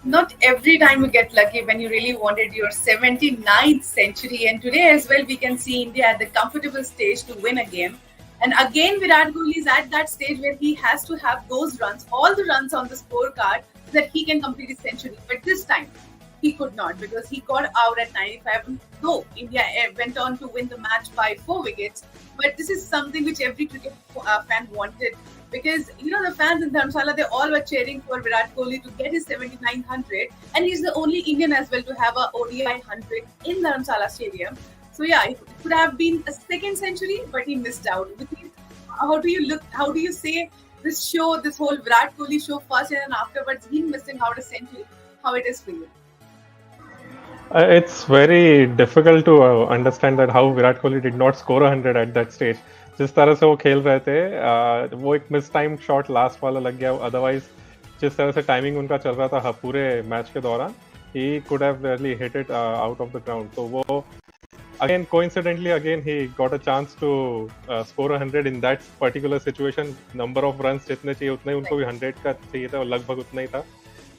Not every time you get lucky when you really wanted your 79th century. And today as well, we can see India at the comfortable stage to win a game. And again, Virat Kohli is at that stage where he has to have those runs, all the runs on the scorecard, so that he can complete his century. But this time, he could not because he got out at 95. Though India went on to win the match by 4 wickets, but this is something which every cricket fan wanted because the fans in Dharamshala, they all were cheering for Virat Kohli to get his 7900, and he's the only Indian as well to have a ODI 100 in Dharamshala Stadium. So yeah, it could have been a second century, but he missed out. How do you look? How do you say this show, this whole Virat Kohli show, first and afterwards, him missing out a century? How it is for you? It's very difficult to understand that how Virat Kohli did not score 100 at that stage. जिस तरह से वो खेल रहे थे वो एक miss time shot last वाला लग गया. अदरवाइज जिस तरह से टाइमिंग उनका चल रहा था पूरे मैच के दौरान, he could have really hit it out of the ground. तो वो again coincidentally again he got a chance to score 100 in that particular situation. Number of runs जितने चाहिए उतने उनको भी 100 का चाहिए था और लगभग उतना ही था.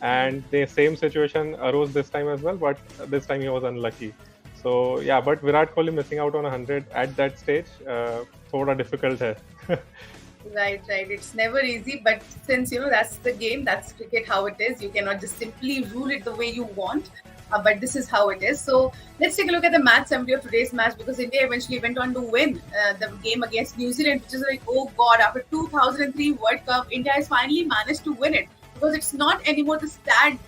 And the same situation arose this time as well, but this time he was unlucky. So yeah, but Virat Kohli missing out on 100 at that stage, thoda difficult hai. Right. It's never easy, but since that's the game, that's cricket how it is. You cannot just simply rule it the way you want, but this is how it is. So let's take a look at the match summary of today's match because India eventually went on to win the game against New Zealand, which is like, oh God, after 2003 World Cup, India has finally managed to win it because it's not anymore the stat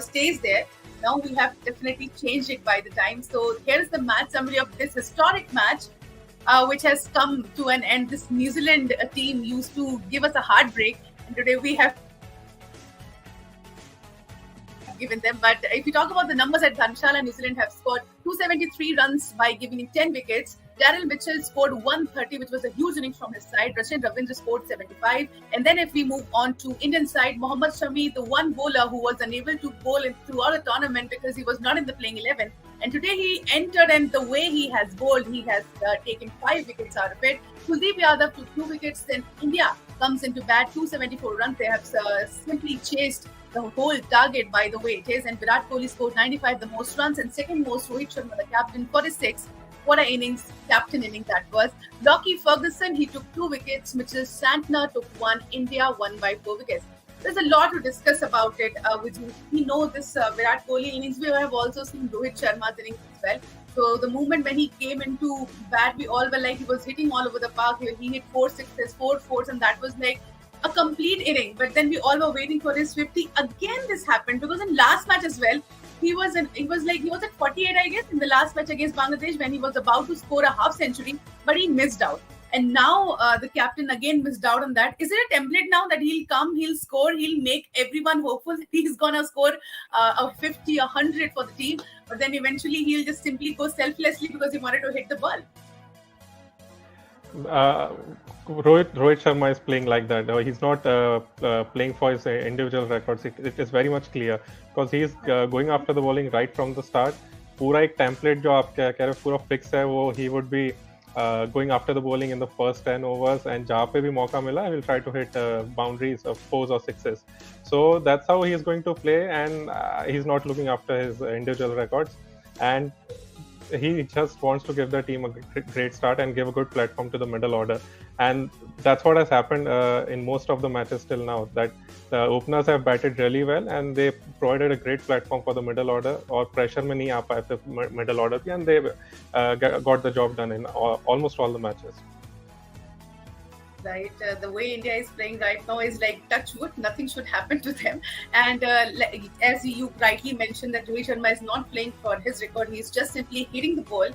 stays there. Now we have definitely changed it by the time. So here is the match summary of this historic match. Which has come to an end. This New Zealand team used to give us a heartbreak, and today we have given them. But if you talk about the numbers at Dharamshala, New Zealand have scored 273 runs by giving 10 wickets. Daryl Mitchell scored 130, which was a huge innings from his side. Rachin Ravindra scored 75. And then if we move on to Indian side, Mohammad Shami, the one bowler who was unable to bowl throughout the tournament because he was not in the playing 11. And today he entered, and the way he has bowled, he has taken 5 wickets out of it. Kuldeep Yadav took 2 wickets. Then India comes into bat, 274 runs. They have simply chased the whole target by the way it is. And Virat Kohli scored 95, the most runs, and second most Rohit Sharma, the captain, 46. What an innings, captain innings that was. Lockie Ferguson, he took 2 wickets. Mitchell Santner took 1. India won by 4 wickets. There's a lot to discuss about it. We know this Virat Kohli innings. We have also seen Rohit Sharma's innings as well. So the moment when he came into bat, we all were like he was hitting all over the park. He hit 4 sixes, 4 fours, and that was like a complete inning. But then we all were waiting for his 50. Again, this happened because in last match as well, he was at 48, I guess, in the last match against Bangladesh when he was about to score a half century, but he missed out. And now the captain again missed out on that. Is it a template now that he'll come, he'll score, he'll make everyone hopeful that he's gonna score a 50, 100 for the team, but then eventually he'll just simply go selflessly because he wanted to hit the ball? Rohit Sharma is playing like that. He's not playing for his individual records. It is very much clear because he is going after the bowling right from the start. पूरा एक template जो आप कह रहे हो पूरा fix है वो he would be going after the bowling in the first 10 overs, and जहाँ पे भी मौका मिला he will try to hit boundaries of 4s or 6s. So that's how he is going to play, and he's not looking after his individual records, and he just wants to give the team a great start and give a good platform to the middle order. And that's what has happened in most of the matches till now, that the openers have batted really well and they provided a great platform for the middle order, or pressure mein nahi aa paye the middle order, and they got the job done in almost all the matches. Right, the way India is playing right now is like touch wood, nothing should happen to them. And as you rightly mentioned, that Rohit Sharma is not playing for his record; he's just simply hitting the ball.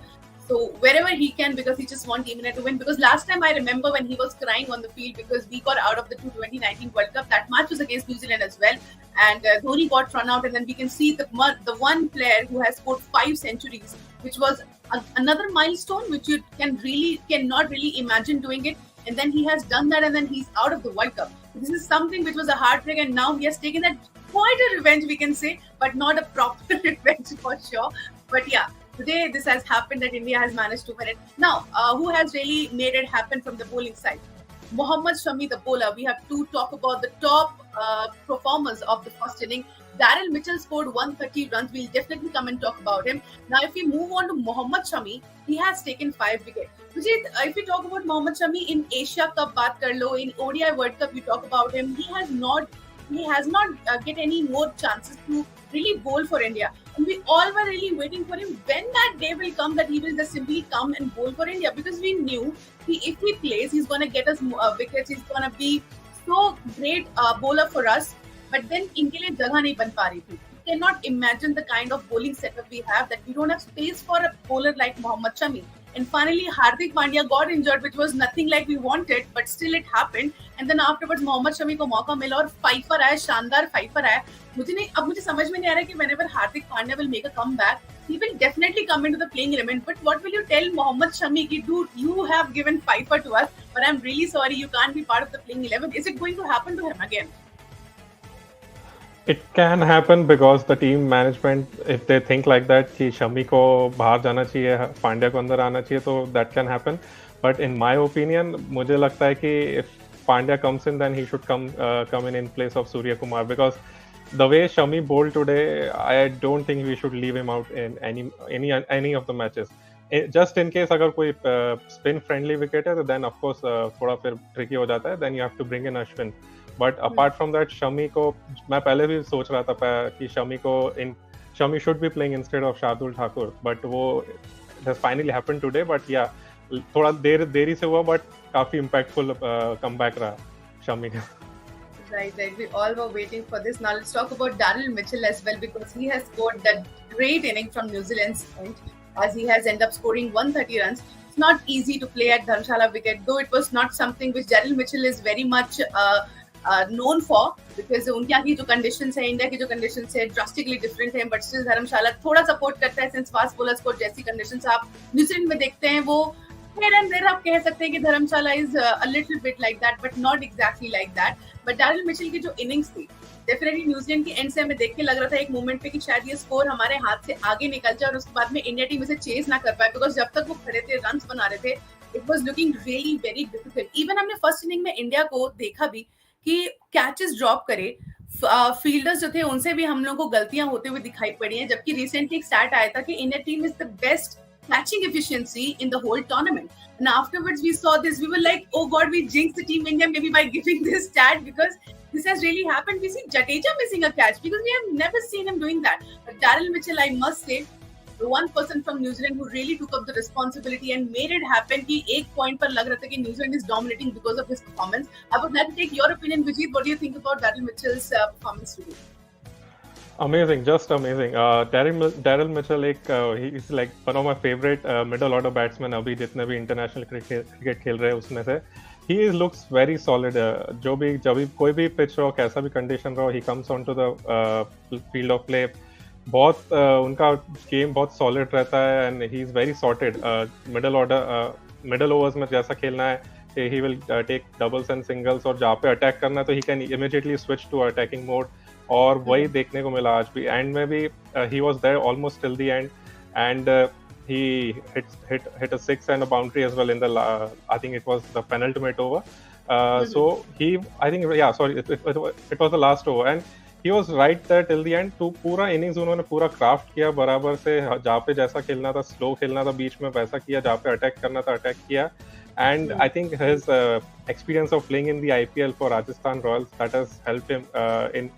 So wherever he can, because he just wants Team India to win. Because last time I remember when he was crying on the field because we got out of the 2019 World Cup. That match was against New Zealand as well, and Dhoni got run out. And then we can see the one player who has scored 5 centuries, which was another milestone, which you cannot really imagine doing it. And then he has done that, and then he's out of the World Cup. This is something which was a heartbreak, and now he has taken that quite a revenge, we can say, but not a proper revenge for sure. But yeah, today this has happened that India has managed to win it. Now, who has really made it happen from the bowling side? Mohammad Shami, the bowler. We have to talk about the top performers of the first inning. Daryl Mitchell scored 130 runs. We'll definitely come and talk about him. Now, if we move on to Mohammad Shami, he has taken 5 wickets. Vijay, if we talk about Mohammad Shami in Asia Cup, baat kar lo, in ODI World Cup, you talk about him. He has not get any more chances to really bowl for India. And we all were really waiting for him when that day will come that he will just simply come and bowl for India, because we knew if he plays, he's going to get us wickets. He's going to be so great bowler for us. But then इनके लिए जगह नहीं बन पा रही थी. You cannot imagine the kind of bowling setup we have, that we don't have space for a bowler like Mohammad Shami. And finally, Hardik Pandya got injured, which was nothing like we wanted, but still it happened. And then afterwards, Mohammad Shami को मौका मिला और fifer आया, शानदार fifer आया. मुझे समझ में नहीं आ रहा कि whenever Hardik Pandya will make a comeback, he will definitely come into the playing 11. But what will you tell Mohammad Shami? Ki, dude, you have given fifer to us, but I'm really sorry you can't be part of the playing 11. Is it going to happen to him again? It can happen because the team management, if they think like that कि शमी को बाहर जाना चाहिए, पांड्या को अंदर आना चाहिए, तो that can happen. But in my opinion, मुझे लगता है कि if Pandya comes in, then he should come in place of Surya Kumar, because the way Shami bowled today, I don't think we should leave him out in any of the matches. Just in case अगर कोई spin friendly wicket है, then of course थोड़ा फिर tricky हो जाता है. Then you have to bring in Ashwin. But apart from that, Shami को मैं पहले भी सोच रहा था कि Shami should be playing instead of Shardul Thakur, but वो it has finally happened today. But yeah, थोड़ा देरी से हुआ, but काफी impactful comeback रहा शमी का. Right. We all were waiting for this. Now let's talk about Daryl Mitchell as well, because he has scored that great inning from New Zealand's end, as he has ended up scoring 130 runs. It's not easy to play at Dharamshala wicket, though it was not something which Daryl Mitchell is very much known for, because उनकी की जो conditions है, India की जो conditions है, drastically different है, but still धर्मशाला थोड़ा support करता है, since fast bowlers को जैसी conditions आप न्यूजीलैंड में देखते हैं, वो here and there आप कह सकते हैं कि धर्मशाला is a little bit like that, but not exactly like that. But Daryl Mitchell की जो innings थी, definitely न्यूजीलैंड की end से हमें देख के लग रहा था एक moment पे कि शायद ये score हमारे हाथ से आगे निकल जाए और उसके बाद में इंडिया टीम इसे chase ना कर पाए, because जब तक वो खड़े थे, runs बना रहे थे, it was looking really very difficult. Even हमने first inning में इंडिया को देखा भी कि कैचेस ड्रॉप करे, फील्डर्स जो थे उनसे भी हम लोगों को गलतियां होते हुए दिखाई पड़ी हैं, जबकि रिसेंटली एक स्टैट आया था कि India team is the best catching efficiency in the whole tournament. And afterwards we saw this, we were like, oh god, we jinxed the team India maybe by giving this stat, because this has really happened. We see Jadeja missing a catch because we have never seen him doing that. But Daryl Mitchell, I must say, the one person from New Zealand who really took up the responsibility and made it happen. कि एक point पर लग रहा था कि New Zealand is dominating because of his performance. I would like to take your opinion, Vijit. What do you think about Daryl Mitchell's performance today? Amazing, just amazing. Daryl Mitchell he is like one of my favorite middle order batsmen अभी जितने भी international cricket खेल रहे हैं उसमें से. He looks very solid. जब भी कोई भी pitch रहो, कैसा भी condition रहो, he comes onto the field of play. बहुत उनका गेम बहुत सॉलिड रहता है, and he is very sorted. Middle overs में जैसा खेलना है, he will take doubles and singles, और जहाँ पे अटैक करना है तो he can immediately switch to attacking mode, और वही देखने को मिला आज भी. एंड में भी he was there almost till the end, and he hit a six and a boundary as well in the I think it was the penultimate over. So I think it was the last over, and he was right there till the end. तो पूरा innings उन्होंने पूरा craft किया बराबर से, जहाँ पे जैसा खेलना था, स्लो खेलना था बीच में वैसा किया, जहाँ पे अटैक करना था अटैक किया. And I think his experience of playing in the IPL for Rajasthan Royals, that has helped him in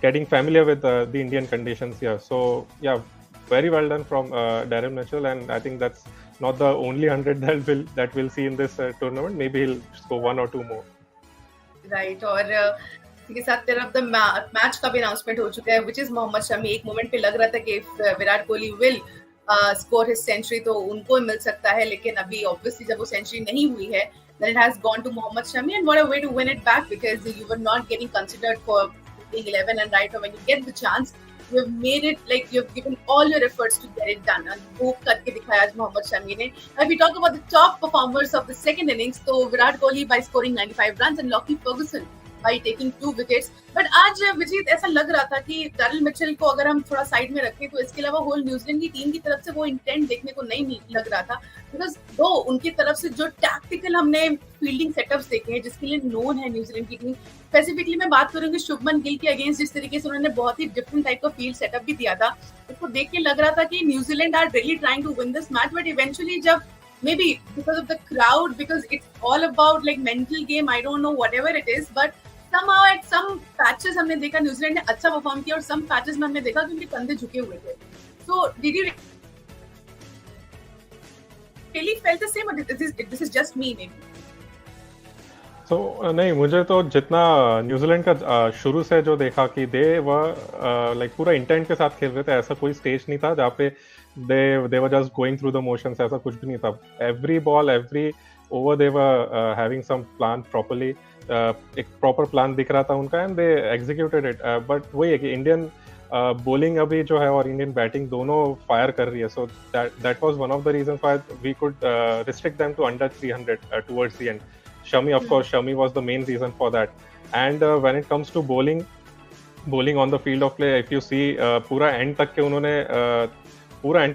getting familiar with the Indian conditions here. So yeah, very well done from Daryl Mitchell, and I think that's not the only 100 that we'll see in this tournament. Maybe he'll score one or two more. Right. और के साथ तेरा the match का भी announcement हो चुका है, which is Mohammed Shami. एक मोमेंट पे लग रहा था कि Virat Kohli will score his century तो उनको मिल सकता है, लेकिन अभी ऑब्वियसली जब वो सेंचुरी नहीं हुई है, then it has gone to Mohammad Shami, and what a way to win it back, because you were not getting considered for playing 11, and right when you get the chance, you have made it, like you have given all your efforts to get it done, and वो करके दिखाया आज मोहम्मद शमी ने. If we talk about the top performers of the second innings, तो Virat Kohli by scoring 95 runs and Lockie Ferguson by taking 2 wickets. But आज विजीत ऐसा लग रहा था कि डैरिल मिचेल को अगर हम थोड़ा साइड में रखें तो इसके अलावा होल न्यूजीलैंड की टीम की तरफ से वो इंटेंट देखने को नहीं लग रहा था, बिकॉज दो उनकी तरफ से जो टैक्टिकल हमने फील्डिंग सेटअप्स देखे हैं जिसके लिए नोन है न्यूजीलैंड की टीम, स्पेसिफिकली मैं बात करूंगी शुभमन गिल के अगेंस्ट जिस तरीके से उन्होंने बहुत ही डिफरेंट टाइप का फील्ड सेटअप भी दिया था, उसको देख के लग रहा था कि New Zealand are really trying to win this match. But eventually जब maybe because of the crowd, because it's all about like mental game, I don't know, whatever it is, but somehow at some patches हमने देखा New Zealand ने अच्छा perform किया और some patches में हमने देखा कि उनके कंधे झुके हुए थे. So did you really felt the same or this is just me maybe? So नहीं, मुझे तो जितना न्यूजीलैंड का शुरू से जो देखा कि दे लाइक पूरा इंटेंट के साथ खेल रहे थे, ऐसा कोई स्टेज नहीं था जहाँ पे they were just going through the motions, ऐसा कुछ भी नहीं था. Every ball, every over they were having some plan properly, एक प्रॉपर प्लान दिख रहा था उनका and they executed it. But वही है कि इंडियन बॉलिंग अभी जो है और इंडियन बैटिंग दोनों फायर कर रही है, so that was one of the reasons why we could restrict them to under 300 towards the end. Shami, of course, Shami was the main reason for that. And when it comes to bowling on the field of play, if you see पूरा and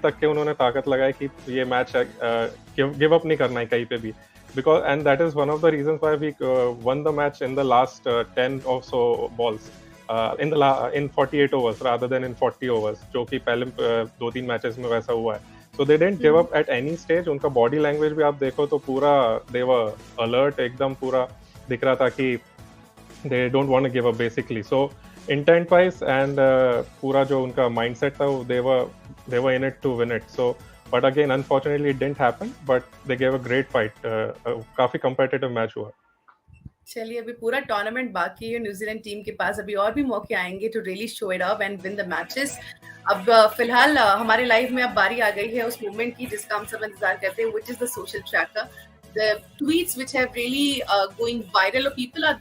तक के उन्होंने ताकत लगाई कि ये match give up नहीं करना है कहीं पे भी, because and that is one of the reasons why we won the match in the last 10 or so balls in 48 overs rather than in 40 overs, जो कि पहले 2-3 मैचेस में वैसा हुआ है. So they didn't give up at any stage. उनका body language भी आप देखो तो पूरा they were alert, एकदम पूरा दिख रहा था कि they don't want to give up basically. So intent wise and पूरा जो उनका mindset था they were in it to win it. So but again unfortunately it didn't happen, but they gave a great fight. काफी competitive match हुआ. चलिए अभी पूरा tournament बाकी है, न्यूजीलैंड टीम के पास अभी और भी मौके आएंगे to really show it up and win the matches. अब फिलहाल हमारे लाइफ में अब बारी आ गई है उस मूवमेंट की जिसका हम सब इंतजार करते हैं, which is the social tracker. The tweets which have really going viral और people are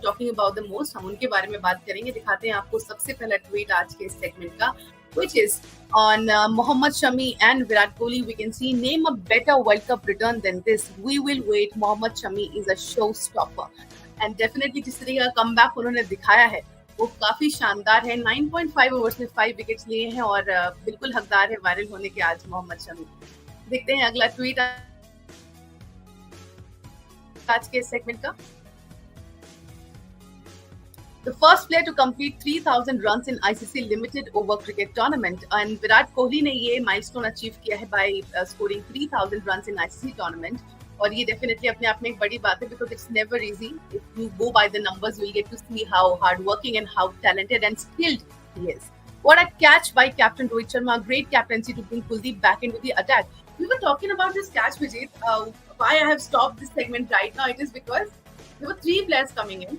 talking about the most, हम उनके बारे में बात करेंगे. दिखाते हैं आपको सबसे पहला ट्वीट आज के इस सेगमेंट का, which is on Mohammad Shami and Virat Kohli. We can see, name a better World Cup return than this. We will wait. Mohammad Shami is a showstopper. And definitely जिस तरीके का comeback उन्होंने दिखाया है वो काफी शानदार है. 9.5 ओवर्स में 5 विकेट्स लिए हैं और बिल्कुल हकदार है वायरल होने के आज मोहम्मद शमी. देखते हैं अगला ट्वीट आज के सेगमेंट का. The first player to complete 3,000 runs in ICC limited over cricket tournament, and Virat Kohli ने ये milestone achieve किया है by scoring 3,000 runs in ICC tournament. और ये definitely अपने आप में एक बड़ी बात है because it's never easy. If you go by the numbers, you'll get to see how hardworking and how talented and skilled he is. What a catch by Captain Rohit Sharma! Great captaincy to bring Kuldeep back into the attack. We were talking about this catch, Vijay. Why I have stopped this segment right now? It is because there were 3 players coming in.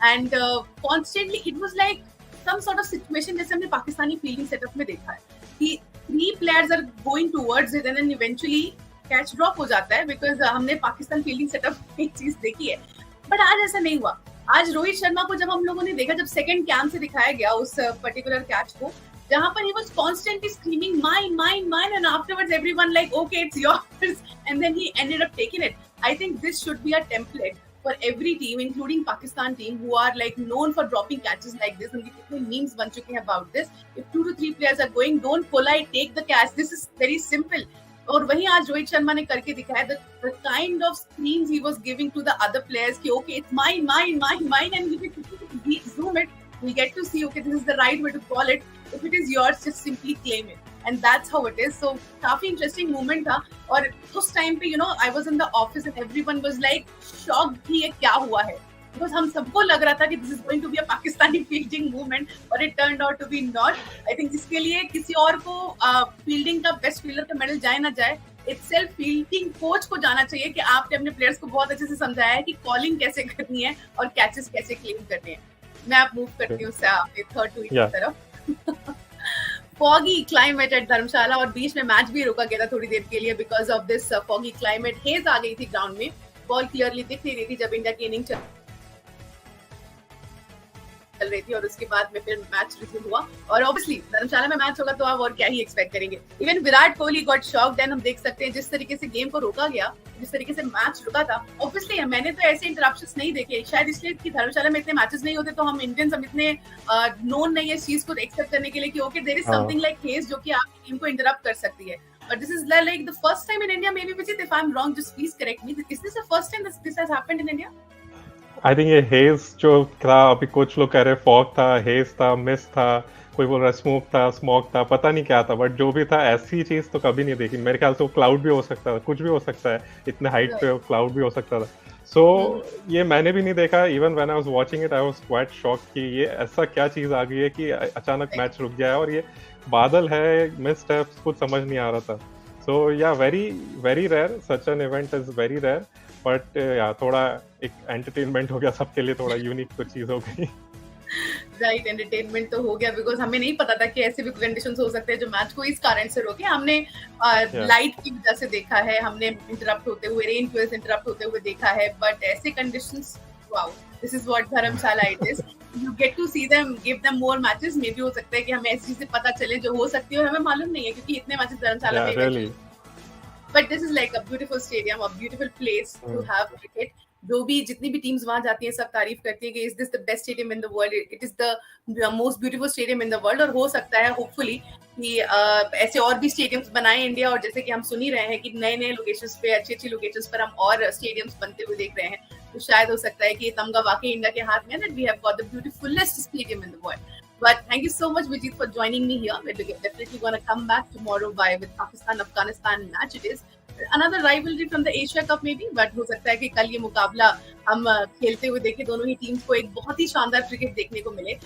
And constantly it was like some sort of situation जैसे हमने Pakistani fielding setup में देखा है कि 3 players are going towards it and then eventually catch drop हो जाता है because हमने पाकिस्तान फील्डिंग सेटअप में एक चीज देखी है. बट आज ऐसा नहीं हुआ. आज रोहित शर्मा को जब हम लोगों ने देखा, जब सेकंड कैम से दिखाया गया उस पर्टिकुलर कैच को, जहां पर he was constantly screaming mine and afterwards everyone like okay it's yours and then he ended up taking it. I think this should be a template for every team, including Pakistan team, who are like known for dropping catches like this. उनके कितने memes बन चुके हैं about this. If 2 to 3 players are going, don't polite, take the catch. This is very simple. और वही आज रोहित शर्मा ने करके दिखाया. The kind of screams he was giving to the other players कि okay it's mine and we zoom it, we get to see okay this is the right way to call it. If it is yours, just simply claim it. And that's how it is. So काफी interesting moment था. और उस time पे I was in the office and everyone was like shocked कि ये क्या हुआ है, because हम सबको लग रहा था कि this is going to be a Pakistani fielding movement, but it turned out to be not. I think इसके लिए किसी और को फील्डिंग का बेस्ट फील्डर का मेडल जाए ना जाए, itself फील्डिंग कोच को जाना चाहिए कि आपने अपने प्लेयर्स को बहुत अच्छे से समझाया है कि कॉलिंग कैसे करनी है और कैचेस कैसे क्लेम करने हैं. मैं आप मूव करती हूँ थर्ड ट्वीट की तरफ. फॉगी क्लाइमेट एट धर्मशाला, और बीच में मैच भी रोका गया था थोड़ी देर के लिए because of this foggy climate. Haze आ गई थी ग्राउंड में, बॉल क्लियरली दिख नहीं रही थी जब इंडिया की इनिंग चल चल रही थी और उसके बाद में फिर मैच रिज्यूम हुआ और ऑब्वियसली धर्मशाला में मैच होगा तो आप और क्या ही एक्सपेक्ट करेंगे। Even Virat Kohli got shocked and हम देख सकते हैं जिस तरीके से गेम को रोका गया, जिस तरीके से मैच रुका था। ऑब्वियसली मैंने तो ऐसे इंटरप्शंस नहीं देखे, शायद इसलिए कि धर्मशाला में इतने मैचेस नहीं होते तो हम इंडियंस हम इतने नोन नहीं है इस चीज को एक्सेप्ट करने के लिए कि okay there is something like hedge जो कि आपकी टीम को इंटरप्ट कर सकती है। But this is like the first time in India, maybe Vijit, if I'm wrong, just please correct me. Is this the first time this has happened in India? I think ये hedge जो था, अभी कुछ लोग कह रहे fog था, hedge था, मिस था, कोई बोल रहा स्मोक था, स्मॉक था, पता नहीं क्या था, बट जो भी था ऐसी चीज तो कभी नहीं देखी। मेरे ख्याल से वो क्लाउड भी हो सकता था, कुछ भी हो सकता है, इतने हाइट पे क्लाउड भी हो सकता था। सो ये मैंने भी नहीं देखा। Even when I was watching it I was quite shock कि ये ऐसा क्या चीज आ गई है कि अचानक मैच रुक गया है और ये बादल है, मिस्ड है, कुछ समझ नहीं आ रहा था। So yeah very rare, such an event is very rare, but yeah थोड़ा एक एंटरटेनमेंट हो गया सबके लिए, थोड़ा यूनिक कुछ चीज हो गई। राइट, एंटरटेनमेंट तो हो गया बिकॉज हमें नहीं पता था कि ऐसे भी कंडीशंस हो सकते हैं जो मैच को इस कारण से रोके। हमने लाइट की वजह से देखा है, हमने इंटरप्ट होते हुए, रेन की वजह से इंटरप्ट होते हुए देखा है, बट ऐसे conditions, wow, this is what Dharamshala it is. You get to see them, give them more matches. Maybe हो सकता है कि हमें ऐसी चीजें पता चले जो हो सकती है, हमें मालूम नहीं है क्योंकि इतने मैचेस धर्मशाला में। But this is like a beautiful stadium, a beautiful place to have cricket. जो भी जितनी भी टीम्स वहां जाती हैं सब तारीफ करती है कि is this the best stadium in the world, it is the most beautiful stadium in the world. और हो सकता है होपफुली कि ऐसे और भी स्टेडियम्स बनाए इंडिया, और जैसे कि हम सुन ही रहे हैं कि नए नए लोकेशंस पे, अच्छी लोकेशंस पर हम और स्टेडियम्स बनते हुए देख रहे हैं, तो शायद हो सकता है कि ये तमगा वाकई इंडिया के हाथ में है, that we have got the beautifulest stadium in the world. But thank you so much, Vijit, for joining me here. We're definitely going to come back tomorrow with Pakistan-Afghanistan match. It is another rivalry from the Asia Cup maybe, but हो सकता है कि कल ये मुकाबला हम खेलते हुए देखें, दोनों ही टीम्स को एक बहुत ही शानदार क्रिकेट देखने को मिले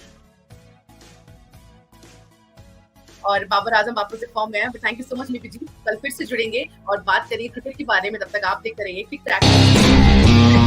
और बाबर आजम वापस से फॉर्म में है। Thank you so much Vijit, कल फिर से जुड़ेंगे और बात करेंगे क्रिकेट के बारे में। तब तक आप देखते रहिए क्रिक ट्रैकर।